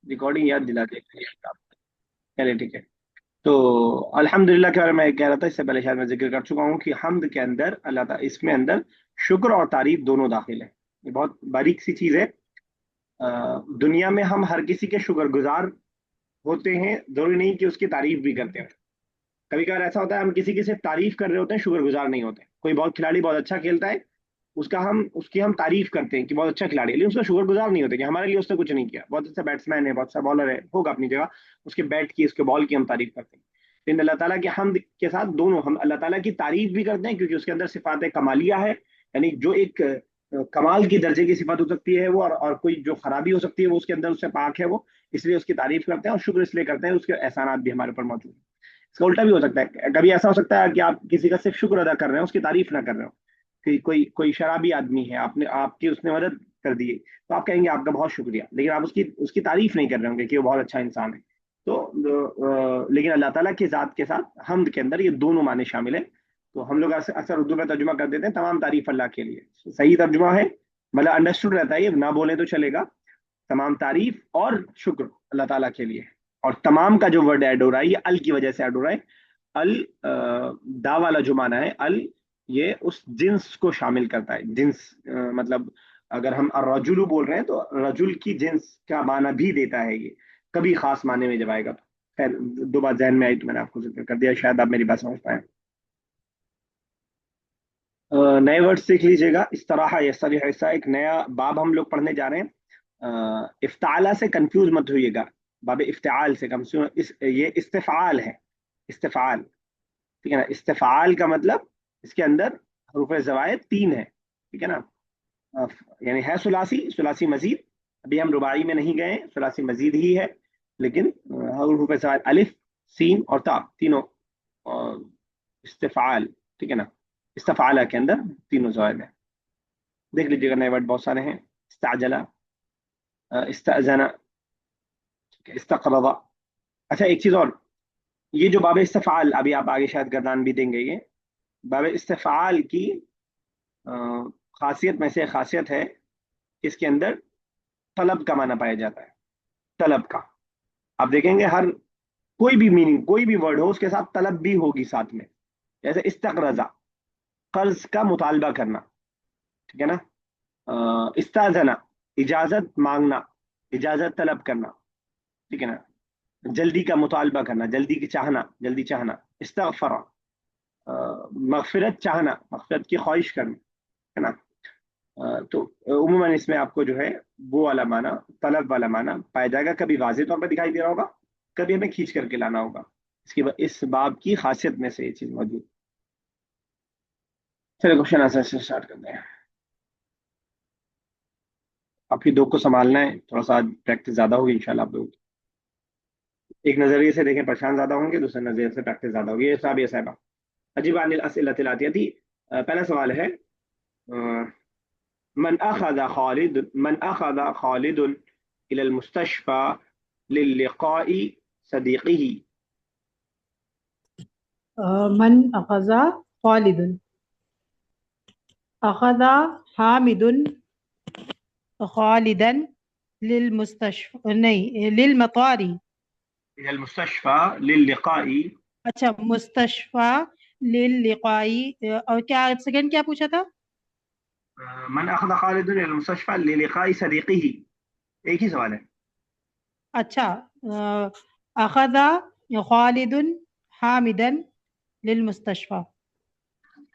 Recording याद दिला दे। चलिए ठीक है। तो अल्हम्दुलिल्लाह के बारे में मैं कह रहा था, इससे पहले शायद मैं जिक्र कर चुका हूँ कि हम्द के अंदर अल्लाह ताला, इसमें अंदर शुक्र और तारीफ दोनों दाखिल है। ये बहुत बारीक सी चीज है। दुनिया में हम हर किसी के शुक्रगुजार होते हैं, जरूरी नहीं कि उसकी तारीफ भी करते हैं। कभी कभार ऐसा होता है हम किसी की सिर्फ तारीफ कर रहे होते हैं, शुक्रगुजार नहीं होते। कोई बहुत खिलाड़ी बहुत अच्छा खेलता है, उसकी हम तारीफ करते हैं कि बहुत अच्छा खिलाड़ी है, लेकिन उसका शुक्रगुजार नहीं होते कि हमारे लिए उसने कुछ नहीं किया। बहुत अच्छा बैट्समैन है, बहुत अच्छा बॉलर है, होगा अपनी जगह, उसके बैट की उसके बॉल की हम तारीफ करते हैं। लेकिन अल्लाह ताला के हमद के साथ दोनों, हम अल्लाह ताला की तारीफ भी करते हैं क्योंकि उसके अंदर सिफात कमालिया है, यानी जो एक कमाल की दर्जे की सिफत हो सकती है वो, और कोई जो खराबी हो सकती है वो उसके अंदर उससे पाक है वो, इसलिए उसकी तारीफ करते हैं और शुक्र इसलिए करते हैं उसके एहसानात भी हमारे ऊपर मौजूद है। इसका उल्टा भी हो सकता है, कभी ऐसा हो सकता है कि आप किसी का सिर्फ शुक्र अदा कर रहे हो, उसकी तारीफ ना कर रहे हो। कि कोई कोई शराबी आदमी है, आपने आपकी उसने मदद कर दी है, तो आप कहेंगे आपका बहुत शुक्रिया, लेकिन आप उसकी उसकी तारीफ नहीं कर रहे होंगे कि वो बहुत अच्छा इंसान है। तो लेकिन अल्लाह ताला की जात के साथ हमद के अंदर ये दोनों माने शामिल है। तो हम लोग अक्सर उर्दू में तर्जुमा कर देते हैं तमाम तारीफ अल्लाह के लिए। सही तर्जुमा है, मतलब अंडरस्टूड रहता है, ये ना बोले तो चलेगा, तमाम तारीफ और शुक्र अल्लाह ताला के लिए। और तमाम का जो वर्ड ऐड हो रहा है ये अल की वजह से ऐड हो रहा है। अल दा वाला जो माना है अल, ये उस जिन्स को शामिल करता है। जिन्स मतलब अगर हम रजुलु बोल रहे हैं तो रजुल की जिन्स का माना भी देता है ये, कभी खास माने में जब आएगा तो। खैर, दो बात जहन में आई तो मैंने आपको जिक्र कर दिया, शायद आप मेरी बात समझ पाए। नए वर्ड सीख लीजिएगा। इस तरह यस्तरिह, ऐसा एक नया बाब हम लोग पढ़ने जा रहे हैं। इफ्ताला से कंफ्यूज मत होइएगा, बाब इफ्ताल से कम से ये इस्तेफाल है, इस्तेफाल। ठीक है ना। इस्तेफाल का मतलब इसके अंदर हरूफ जवायद तीन है, ठीक है ना। अ, यानी है सुलासी, सुलासी मजीद। अभी हम रुबाई में नहीं गए, सुलासी मजीद ही है। लेकिन हरूफ जवायद अलिफ, सीन और ता, तीनों इस्तेफाल, ठीक है ना। इस्तफाला के अंदर तीनों जवायद है। देख लीजिएगा, नए वर्ड बहुत सारे हैं। इस्ताजला, इस्ताजना, इस्तकरदा। अच्छा एक चीज और, ये जो बाब इस्तफाल, अभी आप आगे शायद गर्दान भी देंगे, ये बाब इस्तफाल की अ, खासियत में से खासियत है, इसके अंदर तलब का माना पाया जाता है। तलब का, आप देखेंगे हर कोई भी मीनिंग, कोई भी वर्ड हो उसके साथ तलब भी होगी साथ में। जैसे इस्तकरजा, कर्ज का मुतालबा करना, ठीक है ना। इस्ताजना, इजाजत मांगना, इजाजत तलब करना, ठीक है ना। जल्दी का मुतालबा करना, जल्दी की चाहना, जल्दी चाहना। इस्तगफरा, मगफिरत चाहना, मगफिरत की ख्वाहिश करना, है ना। तो उमूमन इसमें आपको जो है वो वाला माना, तलब वाला माना पाया जाएगा। कभी वाज़ेह तौर पर दिखाई दे रहा होगा, कभी हमें खींच करके लाना होगा। इस बाब की खासियत में से ये चीज मौजूद। चलिए क्वेश्चन आंसर से स्टार्ट करते हैं। आप ही दो को संभालना है, थोड़ा सा प्रैक्टिस ज्यादा होगी इंशाल्लाह आप लोगों की। एक नजरिए से देखें परेशान ज्यादा होंगे, दूसरे नजरिए से प्रैक्टिस ज्यादा होगी। ये साहब, ये साहबा, अजीब अनिल असिलतिल आतियती। पहला सवाल है, मन अखज़ खालिद इलल मुस्तशफा लिल्लिक़ाइ सदीक़िही। मन अखज़ा खालिदुन, अखज़ा हामिदुन खालिदन लिल मुस्तशफ़ा, नहीं लिल मतारी। इलल मुस्तशफा लिल्लिक़ाइ, अच्छा, मुस्तशफ़ा लिल लिक़ाई। और क्या सेकंड क्या पूछा था? मन अखज़ खालिद इलल मुस्तशफा लिल्लिक़ाइ सदीक़िही, एक ही सवाल है। अच्छा, अखज़ा खालिदुन हामिदन लिल मुस्तशफ़ा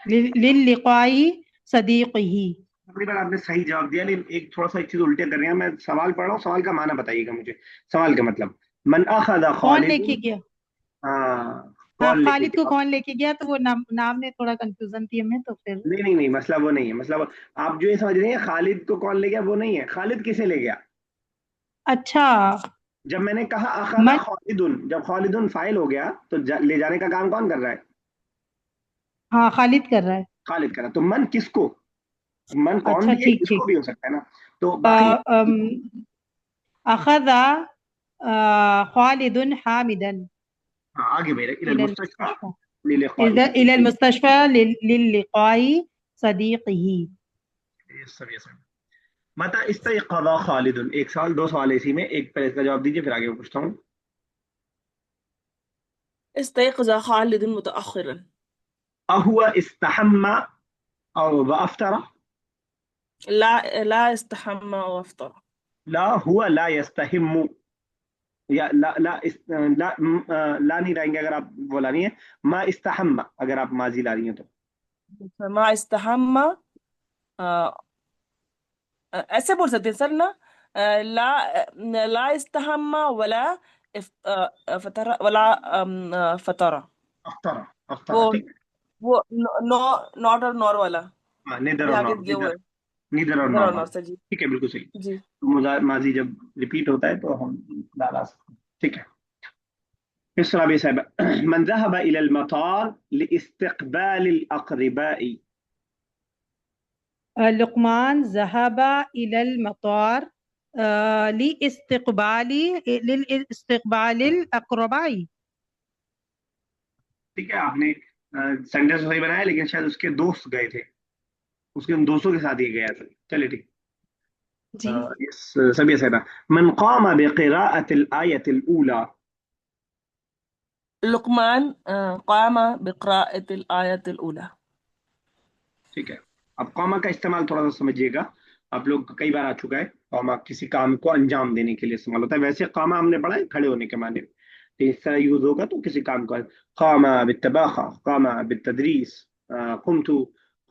लिल लिक़ाई सदीक़िही। तकरीबन आपने सही जवाब दिया, लेकिन एक थोड़ा सा एक चीज उल्टे कर रहे हैं। मैं सवाल पढ़ रहा हूँ, सवाल का माना बताइएगा मुझे। सवाल का मतलब, मन अखज़ कौन खालिद। लेके गया? हाँ, हाँ, कौन लेके खालिद को गया। कौन लेके गया, तो वो नाम ने थोड़ा कंफ्यूजन थी हमें, तो फिर। नहीं नहीं नहीं, मसला वो नहीं है। मतलब आप जो ये समझ रहे हैं खालिद को कौन ले गया, वो नहीं है। खालिद किसे ले गया। अच्छा। जब मैंने कहा अखज़ा मन, खालिदुन, जब खालिदुन फाइल हो गया तो ले जाने का काम कौन कर रहा है। हाँ खालिद कर रहा है। खालिद कर रहा है। तो मन किसको, मन कौन अच्छा भी है, ठीक किसको ठीक। भी हो सकता है ना। तो अ, बाकी अम, अखज़ा खालिदुन हामिदन हाँ, आगे मेरे इलल इलल मुस्तशफा मुस्तशफ़ा, लिलिक़ाइ इलल सदीक़िही। मुस्तशफ़ा लिल लिक़ाई सदीक़िही। Yes sir, yes sir. متا استيقظ خالد، ایک سوال دو سوال اسی میں، ایک پہلے اس کا جواب دیجیے پھر آگے میں پوچھتا ہوں. استيقظ خالد متأخرا. اهو استحمى او وافطر؟ لا استحمى وافطر. لا هو لا يستهم، یا لا نہیں لائیں گے اگر آپ وہ لانی ہے. ما استحم اگر آپ ماضی لا رہی ہیں تو. فما استحمى ایسے بول سکتے ہیں سر نا. لا استحمى ولا فطر ولا فطر. افطر، وہ افطر ٹھیک ہے. وہ نو ناٹ اور نور والا ہاں نیدر اور یہاں کے نار، یہ وہ نیدر، ہے. نیدر اور ادھر نار اور نور والا. سر جی. ٹھیک ہے بالکل صحیح. جی ماضی جب ریپیٹ ہوتا ہے تو ہم ڈالا سکتے ہیں. ٹھیک ہے. اس رابع صاحب، من ذهب الى المطار لاستقبال الاقرباء. لقمان ذهب إلى المطار للاستقبال الأقرباء. ٹھیک ہے، آپ نے سینٹینس صحیح بنایا لیکن شاید اس کے دوست گئے تھے، اس کے ان دوستوں کے ساتھ ہی گیا تھا. چلے ٹھیک. جی. اس سبھی صاحب، من قام بقراءة الآية الأولى. لقمان قام بقراءة الآية الأولى. ٹھیک ہے. اب قوما کا استعمال تھوڑا سا سمجھیے گا، آپ لوگ کئی بار آ چکا ہے. قوما کسی کام کو انجام دینے کے لیے استعمال ہوتا ہے. ویسے قاما ہم نے پڑھا ہے کھڑے ہونے کے معنی میں، تو اس طرح یوز ہوگا تو کسی کام کو. قاما بالطباخة، قاما بالتدریس، قمت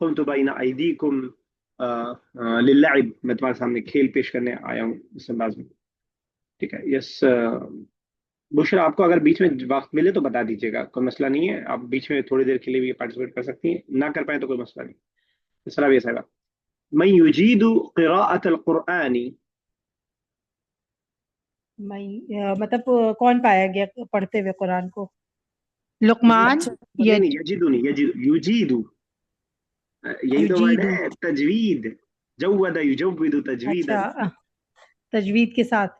قمت بین ایدیکم للعب، میں تمہارے سامنے کھیل پیش کرنے آیا ہوں اس انداز میں. ٹھیک ہے. یس بشرا، آپ کو اگر بیچ میں وقت ملے تو بتا دیجیے گا، کوئی مسئلہ نہیں ہے. آپ بیچ میں تھوڑی دیر کے لیے بھی پارٹیسپیٹ کر سکتی ہیں، نہ کر پائیں تو کوئی مسئلہ نہیں. اس طرح بھی ایسا. من يجيد قراءة القرآن. مطلب کون پایا گیا پڑھتے ہوئے قرآن کو؟ لقمان. اچھا نہیں نہیں، یجدنی، یجید، یہی تو ورڈ یجید. ہے تجوید. جود یجود تجویدا. اچھا، تجوید کے ساتھ.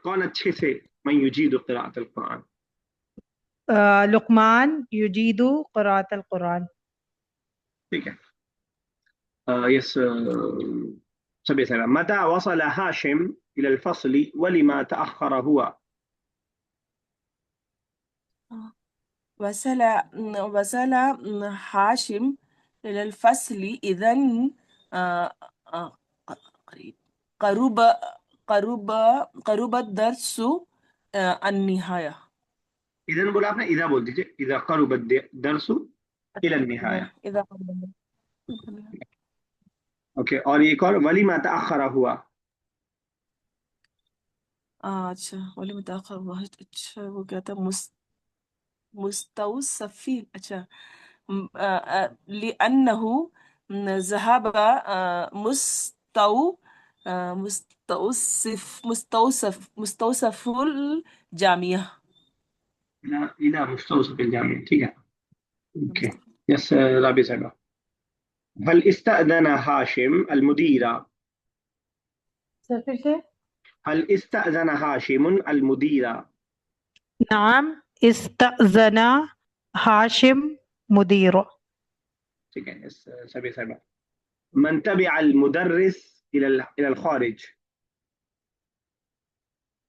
کون اچھے سے من یجید قراءة القرآن. لقمان یجید قراءۃ القرآن. ٹھیک ہے. یس سبھی سلام. متى وصل هاشم إلى الفصل ولما تأخر هو. وصل وصل حاشم إلى الفصل إذن قريب قرب قرب قرب الدرس النهاية. اذا بولا آپ نے، اذا بول دیجیے، اذا قرب الدرس الى النهاية. إذا قرب الدرس. اوکے. اور ایک اور، ولما تأخر ہوا. اچھا ولی متأخر واحد. اچھا وہ کیا تھا؟ مستوصفين. اچھا لأنه ذهب مستوصف الجامعة. الى مستوصف الجامع. ٹھیک ہے. اوکے. یس رابع صاحبہ، هل استأذن هاشم المدير. سر پھر سے. هل استأذن هاشم المدير. نعم استأذن ہاشم مدیر. ٹھیک ہے. یس سبھی صاحبہ، من تبع المدرس الى الخارج.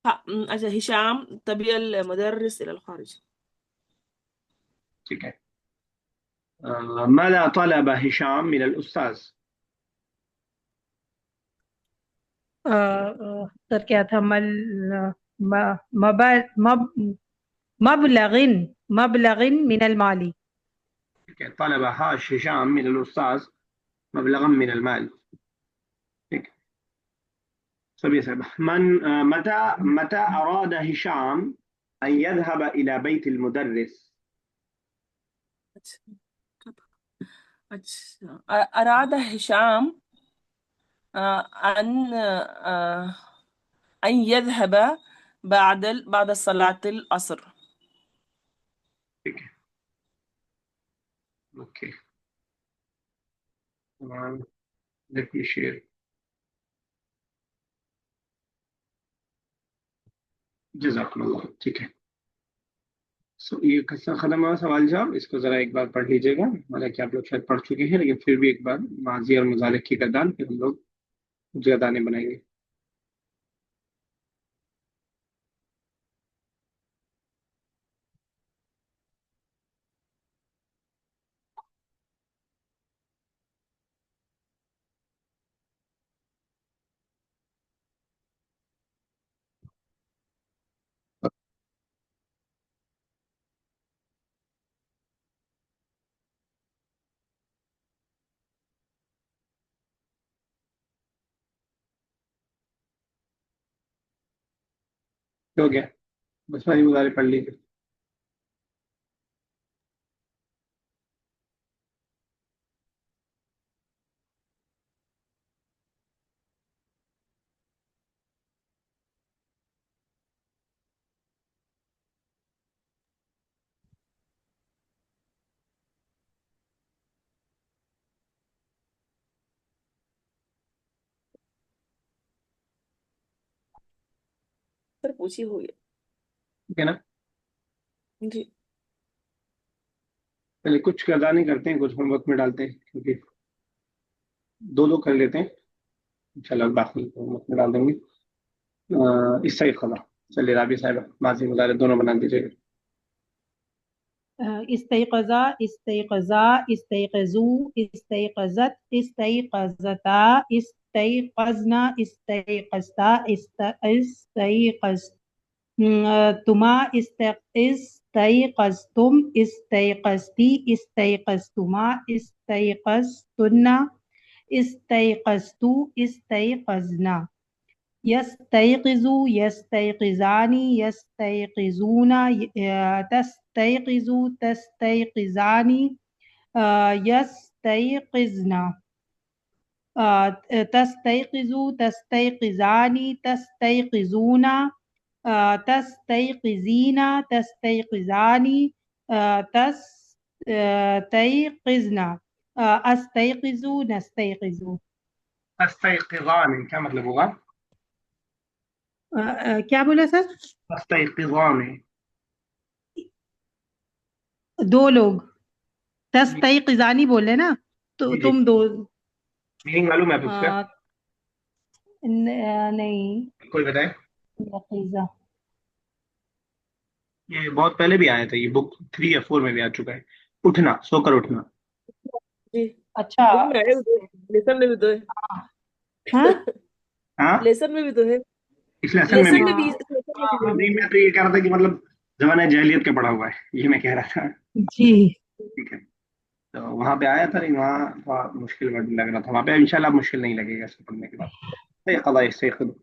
اچھا هشام تبع المدرس إلى الخارج. ٹھیک ہے. ماذا طلب هشام من الأستاذ. سر کیا تھا؟ مبلغ مبلغ من المال. ٹھیک ہے. طلب هشام من الأستاذ مبلغا من المال. ٹھیک ہے. سبھی صاحبہ، متى أراد هشام أن يذهب إلى بيت المدرس. اچھا أراد هشام أن يذهب بعد صلاة العصر. ٹھیک ہے. اوکے. let me share. جزاکم اللہ. ٹھیک ہے. یہ قصہ ختم ہوا. سوال جواب اس کو ذرا ایک بار پڑھ لیجیے گا، حالانکہ آپ لوگ شاید پڑھ چکے ہیں لیکن پھر بھی ایک بار ماضی اور مضارع کی گردان پھر ہم لوگ ज्यादा नहीं बनाएंगे। हो गया, बस सारी गुजारे पढ़ लीजिए। सर पूछी हुई ठीक है ना? है जी। पहले कुछ अदा नहीं करते हैं, कुछ होमवर्क में डालते हैं, क्योंकि दो दो कर लेते हैं, इंशाल्लाह बाकी होमवर्क में डाल देंगे। इस साइड खला। चलिए राबी साहब, माजी मुजारे दोनों बना दीजिएगा। इस्तैक़ज़ा, इस्तैक़ज़ा, इस्तैक़ज़ू, इस्तैक़ज़त, इस्तैक़ज़ता, इस्तैक़ज़ना, इस्तैक़ज़ता, इस्तैक़ज़तुमा, इस्तैक़ज़तुम, इस्तैक़ज़ती, इस्तैक़ज़तुमा, इस्तैक़ज़तुन्ना, इस्तैक़ज़तु, इस्तैक़ज़ना। यस्तैक़िज़ु, यस्तैक़िज़ानी, यस्तैक़िज़ूना, तस्तैक़िज़ु, तस्तैक़िज़ानी, यस्तैक़िज़ना, तस्तैक़िज़ु, तस्तैक़िज़ानी, तस्तैक़िज़ूना, तस्तैक़िज़ीना, तस्तैक़िज़ानी, तस्तैक़िज़ना, अस्तैक़िज़ु, नस्तैक़िज़ु। अस्तैक़िज़ान क्या मतलब होगा? क्या बोला सर? अस्तैक़िज़ान दो लोग जी तस्तैक़िज़ानी बोले ना, तो जी। तुम दो। मीनिंग मालूम है आप उसका? आ, नहीं, कोई बताए? नकीज़ा। ये बहुत पहले भी आया था, ये बुक 3 या 4 में भी आ चुका है। उठना, सोकर उठना। जी अच्छा। बुक में आए हुए तो लेसन में भी तो हाँ है। हाँ, लेसन में भी तो है। इस लेसन में लेसन भी। में भी हाँ लेसन में भी नहीं, है। मैं तो ये कह रहा था कि मतलब जमाने जहलियत का पढ़ा हुआ है, ये मैं कह रहा था। जी। ठीक है। तो वहां पे आया था, लेकिन वहाँ थोड़ा मुश्किल वर्ड लग रहा था। वहां पे इंशाल्लाह मुश्किल नहीं लगेगा इसको पढ़ने के बाद। सही कदा, इससे खुद।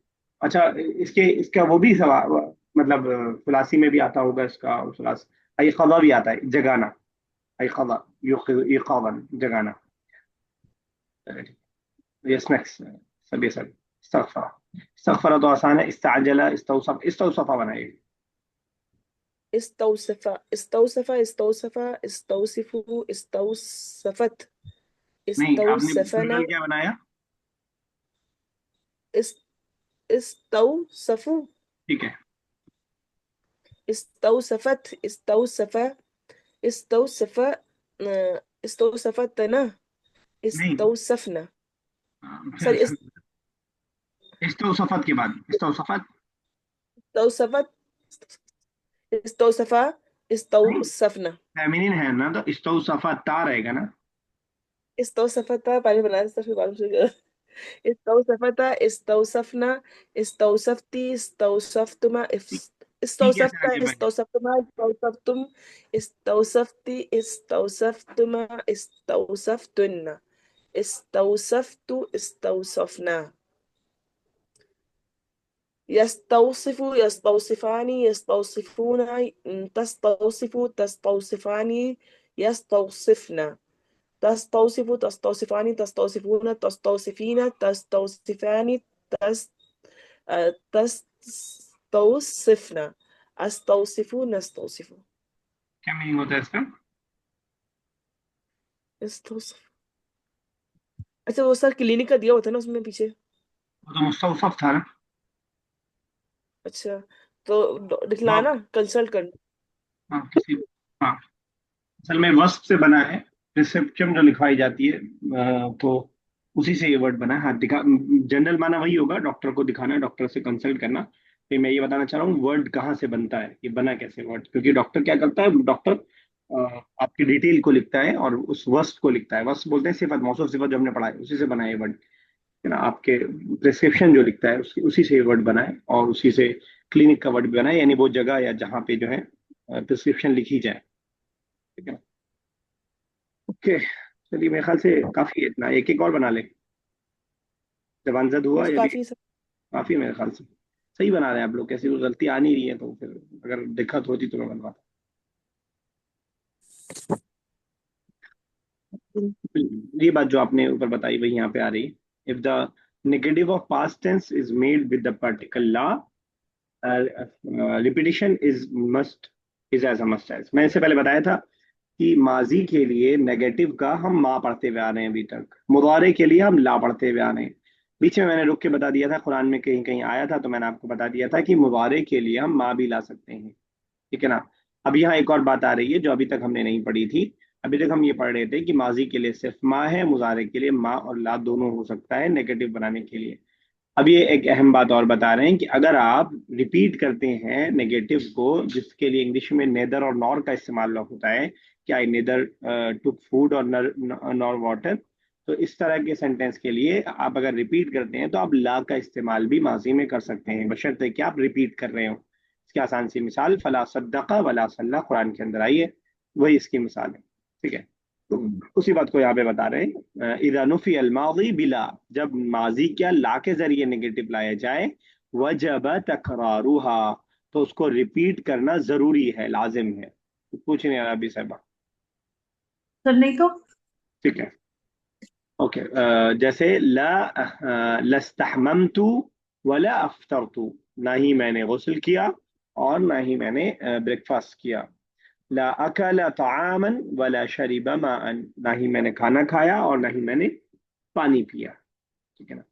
अच्छा, इसके इसका वो भी सवाल, मतलब फुलासी में भी आता होगा इसका फुलास। आई कदा भी आता है, जगाना। आई कदा, युक़ाज़न, जगाना। Yes next. सब ये सब। इस्तग़फ़र। इस्तग़फ़र तो आसान है, इस्ताजला, इस्तौसफ, इस्तौसफा बनाइए। استوصف استوصف استوصف استوصفوا استوصفت नहीं, आपने استوصفنا प्लूरल क्या बनाया? است استوصفوا ठीक है। استوصفت استوصف استوصف استوصفتنا नहीं, استوصفنا फिर सॉरी इस्तौसफत के बाद इस्तौसफत। استوصفت استوصف नहीं, استوصفنا फेमिनिन है ना, तो इस्तौसफत ता रहेगा ना। استوصفتا पहले बनाया था फिर बाद में استوصفتا استوصفنا استوصفتي استوصفتما टी कैसे استوصفت आगे बढ़े? استوصفتما استوصفتم استوصفتي استوصفتما استوصفتن استوصفت استوصفنا يستوصف يستوصفان يستوصفون تستوصف تستوصفان يستوصفن تستوصف تستوصفان تستوصفون تستوصفين تستوصفان تست... تستوصفن استوصف نستوصف क्या मीनिंग होता है इसका? استوصف अच्छा वो सर क्लिनिक का दिया होता है ना उसमें पीछे वो तो मुस्तौसफ था ना। अच्छा तो वो दिखलाना कंसल्ट करना हाँ, किसी, हाँ, असल में वस्फ से बना है। प्रिस्क्रिप्शन जो लिखवाई जाती है, तो उसी से ये वर्ड बना है। हाथ दिखा, जनरल माना वही होगा, डॉक्टर को दिखाना, डॉक्टर से कंसल्ट करना। फिर मैं ये बताना चाह रहा हूँ वर्ड कहाँ से बनता है, ये बना कैसे वर्ड, क्योंकि डॉक्टर क्या करता है, डॉक्टर आपकी डिटेल को लिखता है और उस वस्त को लिखता है। वस्त बोलते हैं सिफत, मौसूफ सिफत जो हमने पढ़ा है, उसी से बना है ये वर्ड, है ना। आपके प्रिस्क्रिप्शन जो लिखता है उसी से ये वर्ड बना है, और उसी से क्लिनिक का वर्ड भी बना है, यानी वो जगह या जहाँ पे जो है प्रिस्क्रिप्शन लिखी जाए, ठीक है। ओके, चलिए मेरे ख्याल से काफी है इतना, एक एक और बना ले। जवानजद हुआ बस यदि, काफी है सर। काफी है मेरे ख्याल से। सही बना रहे हैं आप लोग, कैसी कोई गलती आ नहीं रही है तो फिर अगर दिक्कत होती तो मैं बनवाता। ये बात जो आपने ऊपर बताई वही यहाँ पे आ रही है। If the negative of past tense is made with the particle ला, repetition is as a must as. मैं इससे पहले बताया था कि माजी के लिए नेगेटिव का हम मा पढ़ते हुए आ रहे हैं अभी तक, मुदारे के लिए हम ला पढ़ते हुए आ रहे हैं। बीच में मैंने रुक के बता दिया था, कुरान में कहीं कहीं आया था तो मैंने आपको बता दिया था कि मुदारे के लिए हम मा भी ला सकते हैं, ठीक है ना। अब यहाँ एक और बात आ रही है जो अभी तक हमने नहीं पढ़ी थी। अभी तक हम ये पढ़ रहे थे कि माजी के लिए सिर्फ मा है, मुजारे के लिए मा और ला दोनों हो सकता है नेगेटिव बनाने के लिए। अब ये एक अहम बात और बता रहे हैं कि अगर आप रिपीट करते हैं नेगेटिव को, जिसके लिए इंग्लिश में नेदर और नॉर का इस्तेमाल होता है, कि आई नेदर टुक फूड और नॉर वाटर, तो इस तरह के सेंटेंस के लिए आप अगर रिपीट करते हैं तो आप ला का इस्तेमाल भी माजी में कर सकते हैं, बशर्ते कि आप रिपीट कर रहे हो। इसकी आसान सी मिसाल फला सद्दका वला सल्ला, कुरान के अंदर आई है, वही इसकी मिसाल है, ठीक है। तो उसी बात को यहाँ पे बता रहे हैं, इदा नुफी अल माजी बिला, जब माजी क्या ला के जरिए नेगेटिव लाया जाए, वजब तकरारुहा, तो उसको रिपीट करना जरूरी है, लाजिम है। कुछ नहीं अरबी साहबा, सर नहीं तो। ठीक है। ओके, जैसे ला लस्तहममतु वला अफ्तरतु, ना ही मैंने गुस्ल किया और ना ही मैंने ब्रेकफास्ट किया। ला अकल तामन वला शरिब माअन, ना ही मैंने खाना खाया और ना ही मैंने पानी पिया, ठीक है ना।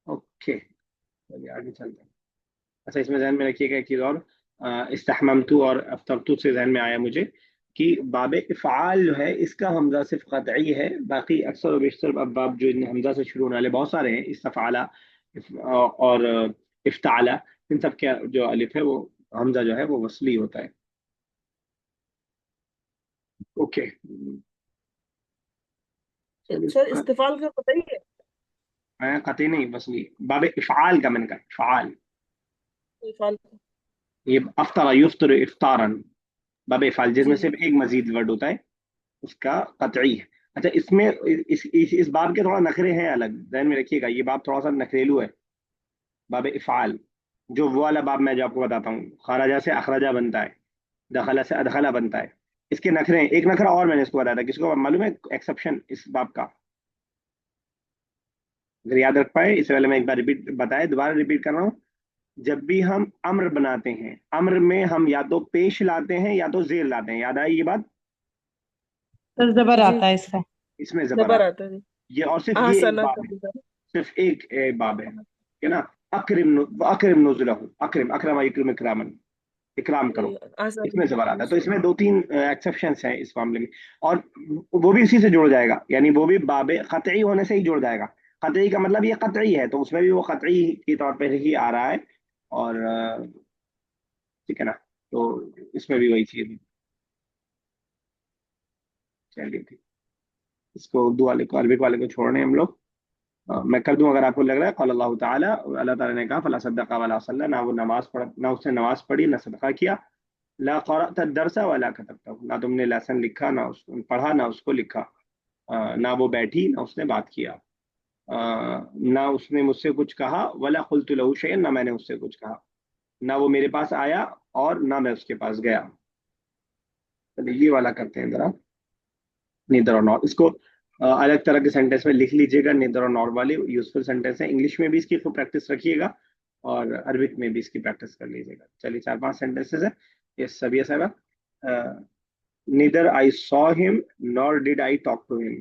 ओके, चलिए आगे चलते हैं। अच्छा, इसमें ध्यान में रखिएगा एक चीज़ और, इस्तहममतु और अफ्तरतु से ध्यान में आया मुझे कि बाब इफ़आल जो है इसका हमजा सिर्फ क़तई है, बाकी अक्सर और बेशतर अब्बाब जो इन हमजा से शुरू होने वाले बहुत सारे हैं, इस्तफ़ाला और इफ्ताला, इन सब के जो अलिफ है वो हमजा जो है वो वसली होता है। ओके, चलिए सर इस्तेफाल का पता ही है। मैं कतई नहीं, वसली बाब इफ़आल का मैंने कहा, इफ़आल। इस्तेफाल का। ये अफ्तरा युफ्तर इफ्तारन, बाब इफ़आल जिसमें जी जी। सिर्फ एक मजीद वर्ड होता है, उसका कतई है। अच्छा, इसमें इस बाब के थोड़ा नखरे हैं अलग, ध्यान में रखिएगा, ये बाब थोड़ा सा नखरेलू है। बाब इफ़ाल, जो वो वाला बाब मैं जो आपको बताता हूँ, खराजा से अखराजा बनता है, दखला से अदखला बनता है, इसके नखरे हैं। एक नखरा और मैंने इसको बताया था, किसको मालूम है एक्सेप्शन इस बाब का, अगर याद रख पाए, इससे पहले मैं एक बार रिपीट बताया, दोबारा रिपीट कर रहा हूँ। जब भी हम अम्र बनाते हैं, अम्र में हम या तो पेश लाते हैं या तो जेर लाते हैं, याद आई ये बात। सर जबर जी। आता है इसका। इसमें जबर जबर आता आता है जी। है, ये और सिर्फ ये एक आसना बाब है, कभी सर। सिर्फ एक बाब है ना। अकरिम नुज़ुलहु, अकरिम अकरम इकरम इकरामन, इकराम करो, जी आसानी इसमें से जबर आता है। तो उसको। इसमें दो तीन एक्सेप्शंस हैं इस मामले में, और वो भी इसी से जुड़ जाएगा, यानी वो भी बाबे कतई होने से ही जुड़ जाएगा। कतई का मतलब ये कतई है, तो उसमें भी वो कतई के तौर पर ही आ रहा है, और ठीक है ना। तो इसमें भी वही चीज है। चलिए ठीक, इसको उर्दू वाले को अरबिक वाले को छोड़ने हम लोग। मैं कर दूं अगर आपको लग रहा है। क़ाल अल्लाह ताला, अल्लाह ताला ने कहा फला सद्दक़ा वला सल्ला, ना वो नमाज पढ़, ना उसने नमाज पढ़ी ना सदका किया। ला क़रअत दरसा वला कतबता, ना तुमने लेसन लिखा ना उसको पढ़ा ना उसको लिखा। ना वो बैठी ना उसने बात किया। ना उसने मुझसे कुछ कहा, वला क़ुल्तु लहू शैअन, ना मैंने उससे कुछ कहा। ना वो मेरे पास आया और ना मैं उसके पास गया। चलिए ये वाला करते हैं जरा, नीदर और नॉट। इसको अलग तरह के सेंटेंस में लिख लीजिएगा, नीदर और नॉट वाले यूजफुल सेंटेंस है, इंग्लिश में भी इसकी खूब प्रैक्टिस रखिएगा और अरबिक में भी इसकी प्रैक्टिस कर लीजिएगा। चलिए चार पांच सेंटेंसेस है ये सब, ये साहब। Neither I saw him nor did I talk to him.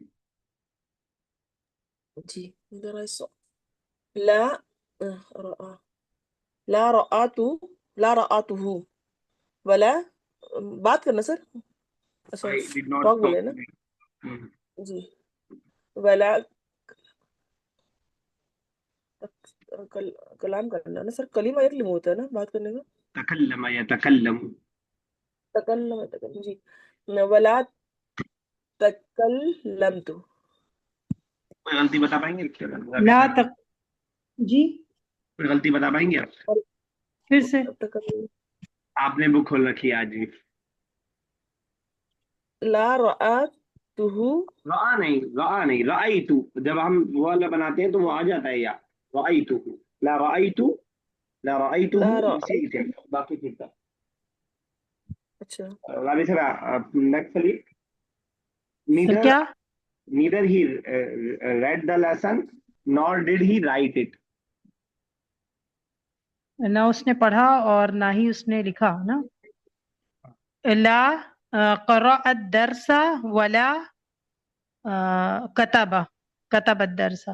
जी इधर आई सो। ला रआ। ला रआतु। ला रआतुहु। वला। बात करना सर। अच्छा। I did not talk talk बोले ना। To him. जी। ولا کلام کرنا نا سر، کلمہ ایک لم ہوتا ہے نا بات کرنے کا. تکلم یتکلم. تکلم جی. ولا تکلمت. کوئی غلطی بتا پائیں گے؟ لا تک جی کوئی غلطی بتا پائیں گے آپ؟ پھر سے. آپ نے بک کھول رکھی ہے آج بھی. لا رأته. رآ نہیں رأیتو. جب ہم وہ والا بناتے ہیں تو وہ آ جاتا ہے یا رأیتو. لا رأیتو لا رأیتو لا اسی رأيت. تھے باقی ٹھیک تھا. اچھا. رابع صاحب نیکسٹ لیپ. سر neither کیا؟ neither he read the lesson nor did he write it. نہ اس نے پڑھا اور نہ ہی اس نے لکھا نا. لا قرأ الدرس ولا كتب الدرس.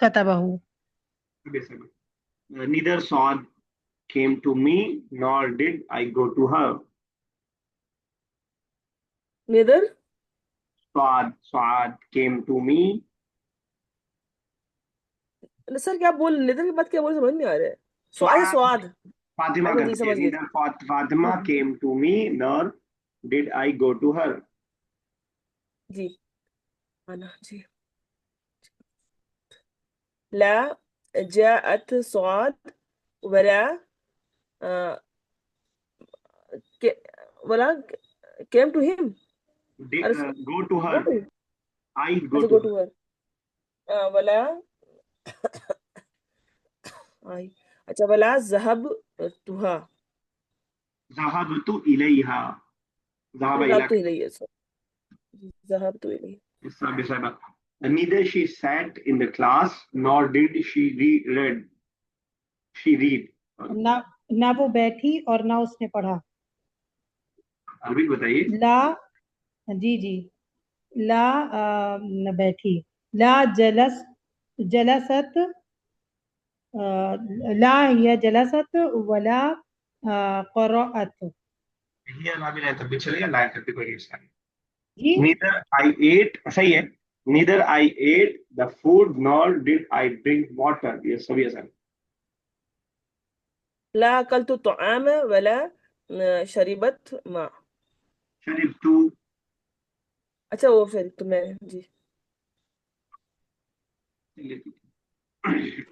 كتبه. Neither Saad came to me nor did I go to her. Neither. Saad came to me. سر کیا بول نیدر کی بات کیا بول سمجھ نہیں آ رہا ہے. سواد. Fatima اچھا کر جی دیجیے. سمجھ گئی. Neither Fatima came to me nor did I go to her. جی آنا جی. لا جاءت سعاد ولا ولا came to him. Go to her. I go اچھا to go her. to her. ولا اچھا ولا ذهبتها. ذهبت إليها. ذهب ذهبت إلى. إليه. ذهبت إليه. Neither she sat in the class nor did she read. She read. نہ وہ بیٹھی اور نہ اس نے پڑھا. عربی بتائیے. لا جی لا نہ بیٹھی. لا جلست لا هي جلست ولا قرأت. جی Neither I ate. صحیح ہے. Neither I ate the food nor did I drink water. یہ سب یہ سب. لا أكلت الطعام ولا شربت ماء. شربت. اچھا وہ شربت میں جی.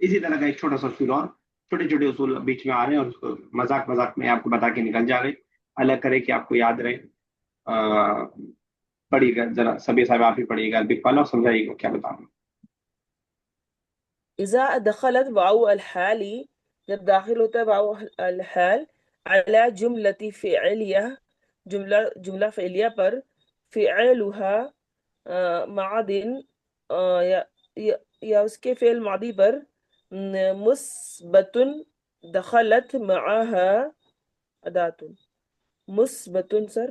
اسی طرح کا ایک چھوٹا سا اصول اور چھوٹے چھوٹے اصول بیچ میں آ رہے ہیں اور اس کو مذاق میں آپ کو بتا کے نکل جا رہے ہیں. اللہ کرے کہ آپ کو یاد رہے. پڑھیے گا ذرا سبھی صاحب آپ ہی پڑھیے گا. عربک والا سمجھائیے گا کیا بتاؤں. إذا دخلت واو الحال، جب داخل ہوتا ہے واو الحال على جملة فعلیہ، جملہ فعلیہ پر، فعلها معد یا اس کے فعل ماضی پر، مثبت دخلت معها ادات. مثبت سر.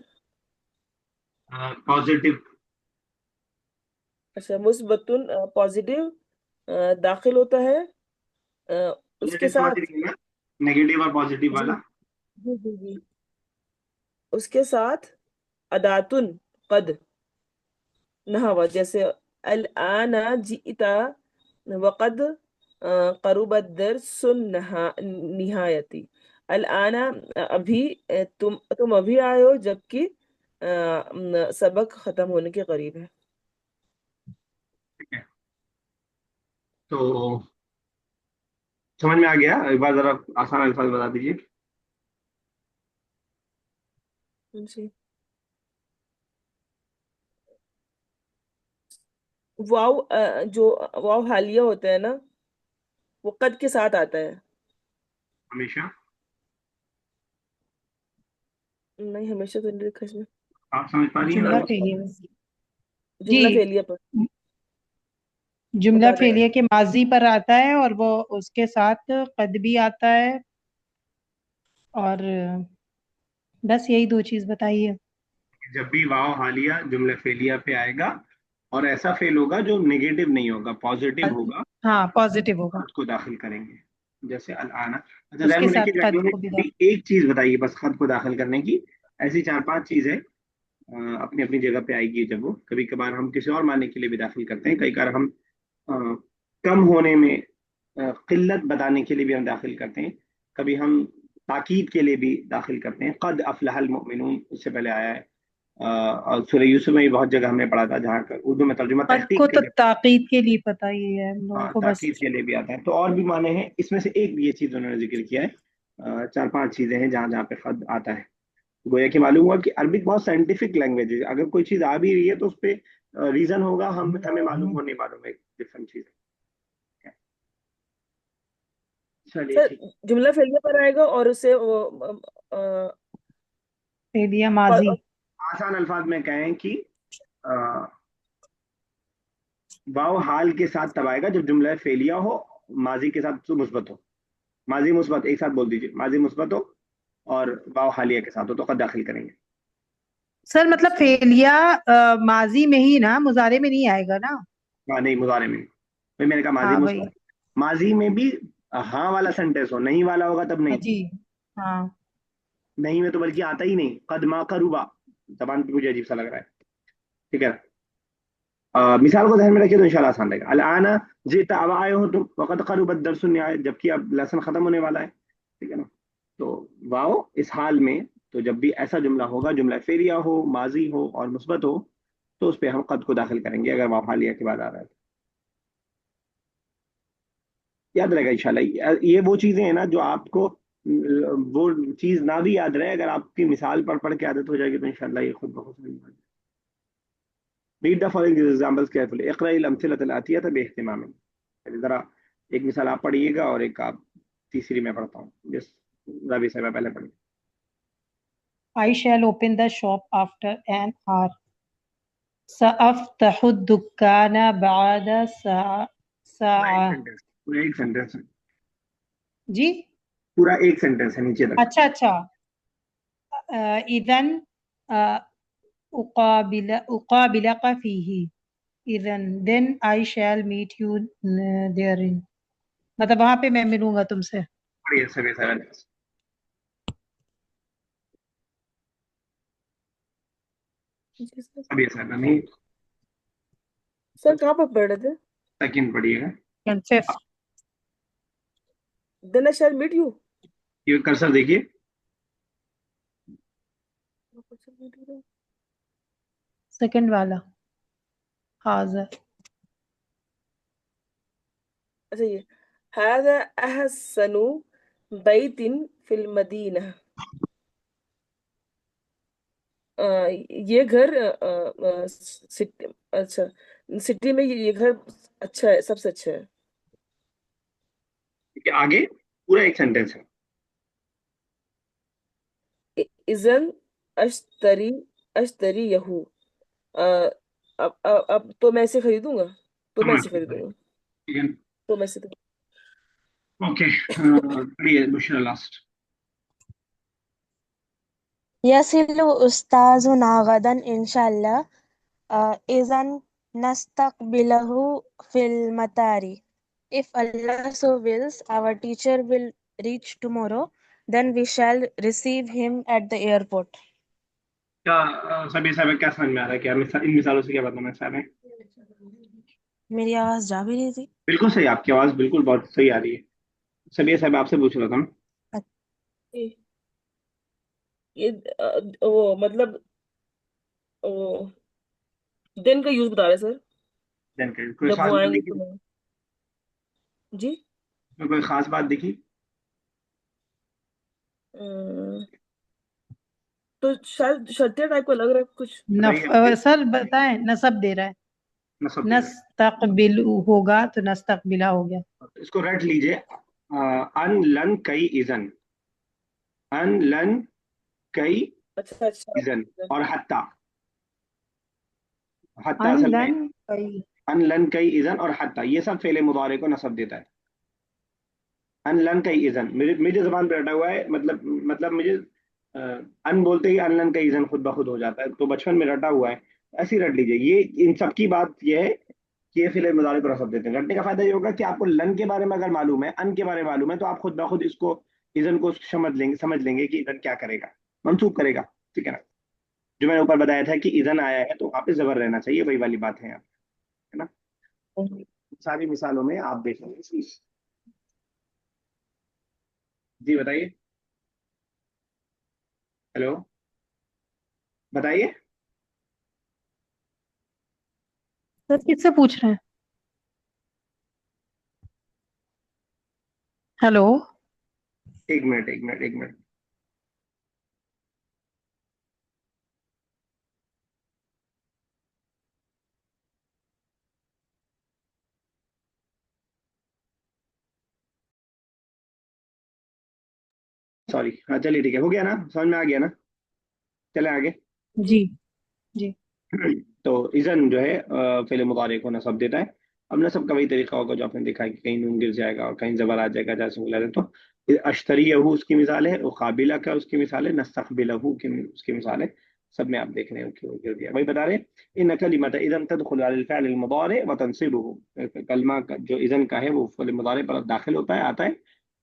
پازیٹیو. اچھا مثبت پازیٹیو داخل ہوتا ہے اس کے ساتھ. نیگیٹو اور پازیٹیو والا. جی اس کے ساتھ اداتن قد نحو، جیسے الآن جئت وقد قرب الدرس نہایتی. الآن ابھی، تم ابھی آئے ہو جبکہ سبق ختم ہونے کے قریب ہے. تو سمجھ میں آ گیا. ایک بار ذرا آسان الفاظ بتا دیجیے. جی واو جو واو حالیہ ہوتا ہے نا وہ قد کے ساتھ آتا ہے. ہمیشہ. نہیں ہمیشہ تو نہیں لکھا اس میں. آپ سمجھ پا رہی ہیں جملہ نا؟ فعلیہ جملہ جی فعلیہ پر جملہ بتا دیں. فعلیہ کے ماضی پر آتا ہے اور وہ اس کے ساتھ قد بھی آتا ہے. اور بس یہی دو چیز بتائیے. جب بھی واو حالیہ جملہ فعلیہ پہ آئے گا اور ایسا فعل ہوگا جو نیگیٹو نہیں ہوگا، پازیٹیو ہوگا، ہاں پازیٹیو ہوگا. خط کو داخل کریں گے. جیسے الآن. اچھا اس ذہن کے میں ساتھ لکھیے قد گا. کو بھی داخل. ایک چیز بتائیے بس خط کو داخل کرنے کی. ایسی 4-5 چیزیں अपनी अपनी जगह पे आएगी जब वो कभी कभार हम किसी और मायने के लिए भी दाखिल करते हैं, कई बार हम अ, कम होने में किल्लत बताने के लिए भी हम दाखिल करते हैं, कभी हम ताकीद के लिए भी दाखिल करते हैं। कद अफलहल मोमिनून इससे पहले आया है, और सूरह यूसुफ में भी बहुत जगह हमने पढ़ा था, जहाँ का उर्दू में तर्जुमा कद तहकीक को के तो लिए, ताकीद के लिए पता ही है हम लोगों हाँ को बस। ताकीद के लिए भी आता है। तो और भी माने हैं, इसमें से एक ये चीज उन्होंने जिक्र किया है। चार पांच चीजें हैं जहाँ जहाँ पे खद आता है। गोया कि मालूम हुआ कि अरबिक बहुत साइंटिफिक लैंग्वेज है, अगर कोई चीज आ भी रही है तो उस पे रीजन होगा, हम हमें मालूम हो नहीं मालूम है, डिफरेंट चीज है। चलिए सर ठीक। जुमला फेलियर पर आएगा और उससे वो फेलिया माजी। आसान अल्फाज में कहें कि अ, वाव हाल के साथ तब आएगा जब जुमला फेलिया हो, माजी के साथ तो मुस्बत हो। माजी मुस्बत एक साथ बोल दीजिए, माजी मुस्बत हो और वाव हालिया के साथ हो तो कद दाखिल करेंगे। सर मतलब फेलिया माजी में ही ना, मुजारे में नहीं आएगा ना? हाँ नहीं, मुजारे में नहीं। भाई मैंने कहा माजी हाँ वही। मुस्बत, माजी में भी हाँ वाला सेंटेंस हो, नहीं वाला होगा तब नहीं। जी। हाँ। नहीं में तो बल्कि आता ही नहीं, कद मा करूबा, जबान पे मुझे अजीब सा लग रहा है। ठीक है, मिसाल को ध्यान में रखिए तो इंशाल्लाह आसान रहेगा। अल आना जीता, अब आए हो तुम, वक़द क़रुबत दरसुन न्याय, जबकि अब लेसन खत्म होने वाला है। ठीक है ना। तो वाओ इस हाल में, तो जब भी ऐसा जुमला होगा, जुमला फेरिया हो, माजी हो और मुस्बत हो, तो उस पर हम कद को दाखिल करेंगे अगर वाव हालिया के बाद आ रहा है तो। याद रहेगा इंशाल्लाह। ये वो चीजें हैं ना जो आपको वो चीज ना भी याद रहे, अगर आपकी मिसाल पढ़ पढ़ के आदत हो जाएगी तो इंशाल्लाह ये खुद ब खुद समझ में आ जाएगा। Read the following examples carefully. اقرأ الأمثلة الآتية باهتمام. जरा एक मिसाल आप पढ़िएगा और एक आप तीसरी मैं पढ़ता हूँ, जिस रवि से मैं पहले पढ़ी। I shall open the shop after an hour. سأفتح الدكان بعد ساعة. पूरा एक सेंटेंस है, जी। पूरा एक सेंटेंस है नीचे तक। अच्छा अच्छा। इधन أقابلك فيه. इधन then I shall meet you therein. मतलब वहां पे मैं मिलूंगा तुमसे। पढ़िए सभी सारे। जी सर। पढ़िए सर, नहीं सर कहाँ पर पढ़ रहे थे? सेकंड पढ़िएगा। Fifth. Then I shall meet you. ये कर्सर देखिए, सेकंड वाला हाजिर। अच्छा ये هذا أحسن بيت في المدينة. ये घर सिटी, अच्छा सिटी में ये घर अच्छा है, सबसे अच्छा है. ठीक है, आगे पूरा एक सेंटेंस है। इज़न अश्तरी अश्तरी यहू. अब तो मैं इसे खरीदूंगा, तो मैं समझ इसे गए, खरीदूंगा, ठीक है। तो मैं इसे ओके, पढ़िए बुशरा लास्ट। يصل أستاذنا غدا إن شاء الله. إذا نستقبله في المطار. If Allah so wills, our teacher will reach tomorrow. Then we shall receive him at the airport. क्या सभी साहब क्या समझ में आ रहा है, क्या इन मिसालों से क्या बताना चाह रहे हैं? मेरी आवाज जा भी रही थी। बिल्कुल सही, आपकी आवाज बिल्कुल बहुत सही आ रही है। सभी साहब आपसे पूछ रहा था मैं। ये वो मतलब वो दिन का यूज बता रहे सर, जानकारी कोई जब खास वो बात आएंगे दिखी, तो. जी. कोई खास बात दिखी? अ, तो शायद शर्तिया टाइप का लग रहा है कुछ. बताइए। सर बताएं, नसब दे रहा है। नसब दे रहे नस्तकबिल होगा तो नस्तकबिला हो गया। हैं। इसको रट लीजिए, अन लन कई इजन, अन लन कई अच्छा अच्छा. इजन और हत्ता। हत्ता अन असल में लन कई। अन लन कई इजन और हत्ता, ये सब फेले मुदारे को नसब देता है। अन लन कई इजन मेरे मेरे जबान पे रटा हुआ है, मतलब मुझे अन बोलते ही अन लन कई इजन खुद ब खुद हो जाता है, तो बचपन में रटा हुआ है। ऐसे ही रट लीजिए, ये इन सब की बात ये है कि ये फेले मुदारे को नसब देते हैं। रटने का फायदा ये होगा कि आपको लन के बारे में अगर मालूम है, अन के बारे में मालूम है, तो आप खुद ब खुद इसको इजन को समझ लेंगे कि इजन क्या करेगा, मंसूब करेगा। ठीक है ना। جو میں نے اوپر بتایا تھا کہ اذن آیا ہے تو وہاں پہ زبر رہنا چاہیے، وہی والی بات ہے یہاں پہ، ہے نا. ساری مثالوں میں آپ دیکھ لیں. جی بتائیے. ہیلو بتائیے. سر کس سے پوچھ رہے ہیں؟ ہیلو. ایک منٹ ایک منٹ ایک منٹ. سوری. ہاں چلیے ٹھیک ہے، ہو گیا نا، سمجھ میں آ گیا نا. چلیں آگے. جی جی. تو اذن جو ہے فعل مضارع کو نصب دیتا ہے. اب نصب کا وہی طریقہ ہوگا جو آپ نے دیکھا ہے کہ کہیں نون گر جائے گا اور کہیں زبر آ جائے گا جیسے بولا جائے. تو اشتریہ اس کی مثال ہے، قابلہ کا اس کی مثال ہے، نستقبلہ کی اس کی مثال ہے. سب میں آپ دیکھ رہے ہیں کہ وہ گر دیا. وہی بتا رہے ان کلمۃ اذن تدخل علی الفعل المضارع وتنصبه. کلمہ جو اذن کا ہے وہ فعل مضارع پر داخل ہوتا ہے، آتا ہے،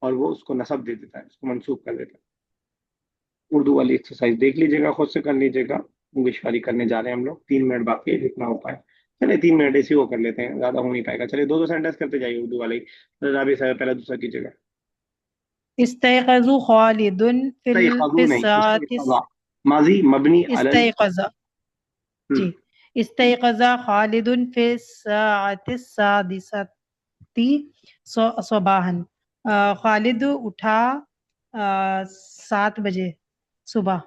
اور وہ اس کو نصب دے دیتا ہے، اس کو منصوب کر دیتا ہے. اردو والی ایکسرسائز دیکھ لیجیے گا، خود سے کر لیجیے گا. انگلش والی کرنے جا رہے ہیں ہم لوگ. 3 منٹ باقی ہے، جتنا ہو پائے. چلے 3 منٹ ایسے وہ کر لیتے ہیں، زیادہ ہو نہیں پائے گا. چلیے دو سینٹینس کرتے جائیے اردو والے. رابع صاحب پہلا دوسرا کیجیے گا. استيقظ خالد في استيقظوا نہیں، الساعة استيقظا ماضی مبنی علی استيقظ. جی. استيقظ خالد في الساعة السادسة صباحا. خالد اٹھا 7 بجے صبح.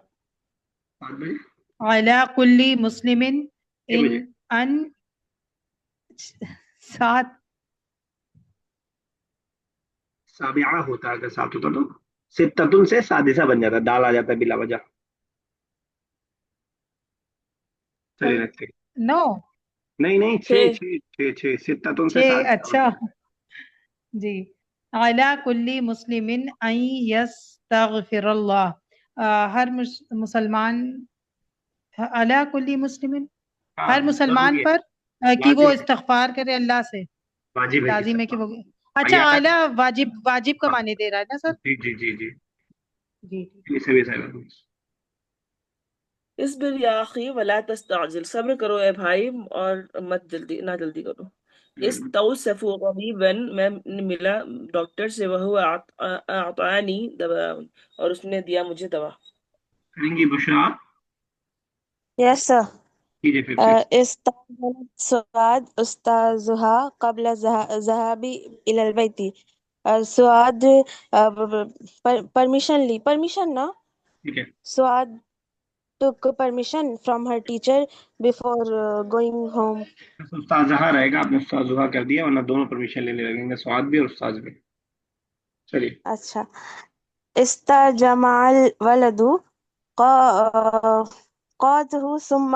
7 بجے، على كل مسلم 6 بجے. ان 7 سابعہ ہوتا ہے، اگر 7 ہوتا تو ستتن سے سادسہ بن جاتا ہے، دال آ جاتا ہے بلا وجہ. چلیے رکھتے ہیں. 9 نہیں نہیں، 6 6 6 6 ستتن سے 6. سادسہ بن اچھا جاتا جی. على كل مسلم ان يستغفر الله. ہر مسلمان، على كل مسلم، ہے. ہر ہاں مسلمان ضروری ہے، پر کہ وہ واجب ہے، استغفار کرے اللہ سے. واجب ہے کہ لازم ہے کہ استغفار. وہ، اچھا یاد اعلیٰ رکھیں. واجب کا ہاں، معنی دے رہا ہے نا سر. جی جی جی جی. جی. یہ سبھی صاحب. اصبر یا اخی ولا تستعجل، صبر کرو اے بھائی اور مت جلدی، نہ جلدی کرو. استوصف طبیبا، میں ملا ڈاکٹر سے، وہ اعطانی دوا، اور اس نے دیا مجھے دوا. کریں گی بشرا. Yes, sir. کیجیے پھر سے. استأذنت سعاد أستاذها قبل الذهاب إلى البيت. سعاد permission, no? ٹھیک ہے. Suad took permission from her teacher before going home. استاذہ رہے گا، آپ نے استاذہ کر دیا، ورنہ دونوں پرمیشن لینے لگیں گے، سعاد بھی اور استاذ بھی. چلیے. اچھا. استجمع الولد قاته ثم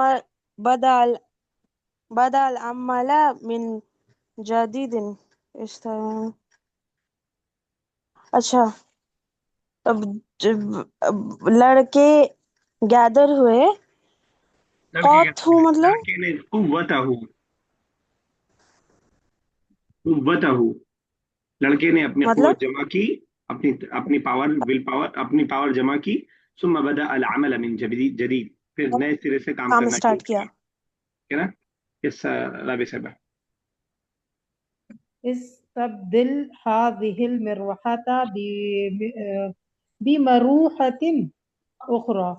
بدأ العمل من جديد. اچھا. اب لڑکے گیدر ہوئے. قوت ہوں مطلب لڑکے نے قوتہ، لڑکے نے اپنی مطلب قوت جمع کی، اپنی پاور، ول پاور، اپنی پاور جمع کی. ثم بدأ العمل من جدید، پھر نئے سرے سے کام کرنا شروع اسٹارٹ کیا. کیا. ہے نا. اس رابع صاحب. استبدل هذه المروحة بمروحة أخرى.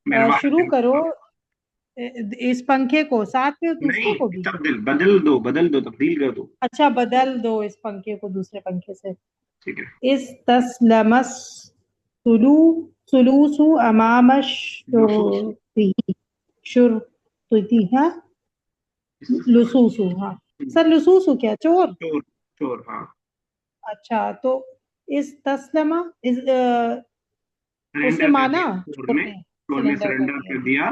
مروحة. شروع کرو اس پنکھے کو ساتھ میں دوسرے نہیں، کو بھی. تبدل، بدل دو تبدیل کر دو. اچھا بدل دو اس پنکھے کو دوسرے پنکھے سے. ٹھیک ہے. استسلم الثلوث امام شرطی. ہاں لصوص. ہاں سر لصوص کیا چور. چور ہاں. اچھا تو استسلم اس نے سرنڈر کر مانا دیا، چور نے سلنڈر کر سرنڈر دیا. کر دیا